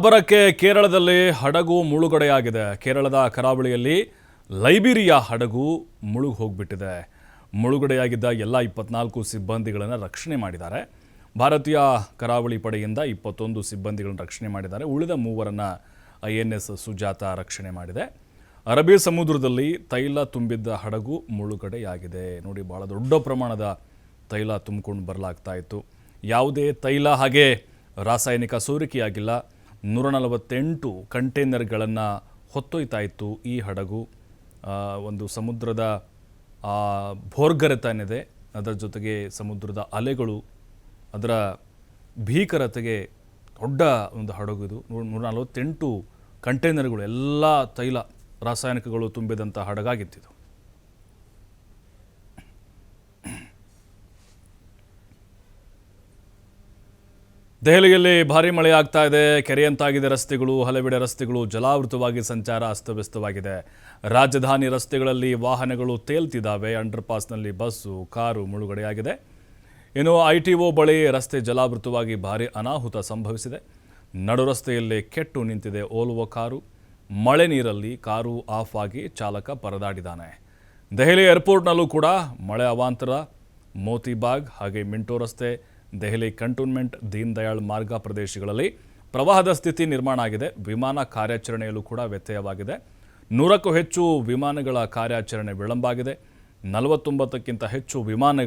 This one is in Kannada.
ಬರಕ್ಕೆ ಕೇರಳದಲ್ಲಿ ಹಡಗು ಮುಳುಗಡೆಯಾಗಿದೆ. ಕೇರಳದ ಕರಾವಳಿಯಲ್ಲಿ ಲೈಬೀರಿಯಾ ಹಡಗು ಮುಳುಗಿ ಹೋಗ್ಬಿಟ್ಟಿದೆ. ಮುಳುಗಡೆಯಾಗಿದ್ದ ಎಲ್ಲ 24 ಸಿಬ್ಬಂದಿಗಳನ್ನು ರಕ್ಷಣೆ ಮಾಡಿದ್ದಾರೆ. ಭಾರತೀಯ ಕರಾವಳಿ ಪಡೆಯಿಂದ 21 ಸಿಬ್ಬಂದಿಗಳನ್ನು ರಕ್ಷಣೆ ಮಾಡಿದ್ದಾರೆ. ಉಳಿದ 3 INS ಸುಜಾತ ರಕ್ಷಣೆ ಮಾಡಿದೆ. ಅರಬ್ಬಿ ಸಮುದ್ರದಲ್ಲಿ ತೈಲ ತುಂಬಿದ್ದ ಹಡಗು ಮುಳುಗಡೆಯಾಗಿದೆ. ನೋಡಿ, ಬಹಳ ದೊಡ್ಡ ಪ್ರಮಾಣದ ತೈಲ ತುಂಬಿಕೊಂಡು ಬರಲಾಗ್ತಾ ಇತ್ತು. ಯಾವುದೇ ತೈಲ ಹಾಗೆ ರಾಸಾಯನಿಕ ಸೋರಿಕೆಯಾಗಿಲ್ಲ. 148 ಕಂಟೈನರ್ಗಳನ್ನು ಹೊತ್ತೊಯ್ತಾ ಇತ್ತು ಈ ಹಡಗು. ಒಂದು ಸಮುದ್ರದ ಭೋರ್ಗರೆತ ಏನಿದೆ, ಅದರ ಜೊತೆಗೆ ಸಮುದ್ರದ ಅಲೆಗಳು, ಅದರ ಭೀಕರತೆಗೆ ದೊಡ್ಡ ಒಂದು ಹಡಗು ಇದು. 148 ಕಂಟೈನರ್ಗಳು, ಎಲ್ಲ ತೈಲ ರಾಸಾಯನಿಕಗಳು ತುಂಬಿದಂಥ ಹಡಗಾಗಿತ್ತು. ದೆಹಲಿಯಲ್ಲಿ ಭಾರೀ ಮಳೆ ಆಗ್ತಾ ಇದೆ. ಕೆರೆಯಂತಾಗಿದೆ ರಸ್ತೆಗಳು. ಹಲವೆಡೆ ರಸ್ತೆಗಳು ಜಲಾವೃತವಾಗಿ ಸಂಚಾರ ಅಸ್ತವ್ಯಸ್ತವಾಗಿದೆ. ರಾಜಧಾನಿ ರಸ್ತೆಗಳಲ್ಲಿ ವಾಹನಗಳು ತೇಲ್ತಿದ್ದಾವೆ. ಅಂಡರ್ಪಾಸ್ನಲ್ಲಿ ಬಸ್ಸು, ಕಾರು ಮುಳುಗಡೆಯಾಗಿದೆ. ಇನ್ನು ITO ಬಳಿ ರಸ್ತೆ ಜಲಾವೃತವಾಗಿ ಭಾರೀ ಅನಾಹುತ ಸಂಭವಿಸಿದೆ. ನಡು ರಸ್ತೆಯಲ್ಲಿ ಕೆಟ್ಟು ನಿಂತಿದೆ ಓಲ್ವೋ ಕಾರು. ಮಳೆ ನೀರಲ್ಲಿ ಕಾರು ಆಫ್ ಆಗಿ ಚಾಲಕ ಪರದಾಡಿದ್ದಾನೆ. ದೆಹಲಿ ಏರ್ಪೋರ್ಟ್ನಲ್ಲೂ ಕೂಡ ಮಳೆ ಅವಾಂತರ. ಮೋತಿಬಾಗ್ ಹಾಗೆ ಮಿಂಟೋ ರಸ್ತೆ, ದೆಹಲಿ ಕಂಟೋನ್ಮೆಂಟ್, ದೀನ್ ದಯಾಳ್ ಮಾರ್ಗ ಪ್ರದೇಶಗಳಲ್ಲಿ ಪ್ರವಾಹದ ಸ್ಥಿತಿ ನಿರ್ಮಾಣ ಆಗಿದೆ. ವಿಮಾನ ಕಾರ್ಯಾಚರಣೆಯಲ್ಲೂ ಕೂಡ ವ್ಯತ್ಯಯವಾಗಿದೆ. 100ಕ್ಕೂ ಹೆಚ್ಚು ವಿಮಾನಗಳ ಕಾರ್ಯಾಚರಣೆ ವಿಳಂಬ ಆಗಿದೆ. 49ಕ್ಕಿಂತ ಹೆಚ್ಚು ವಿಮಾನಗಳು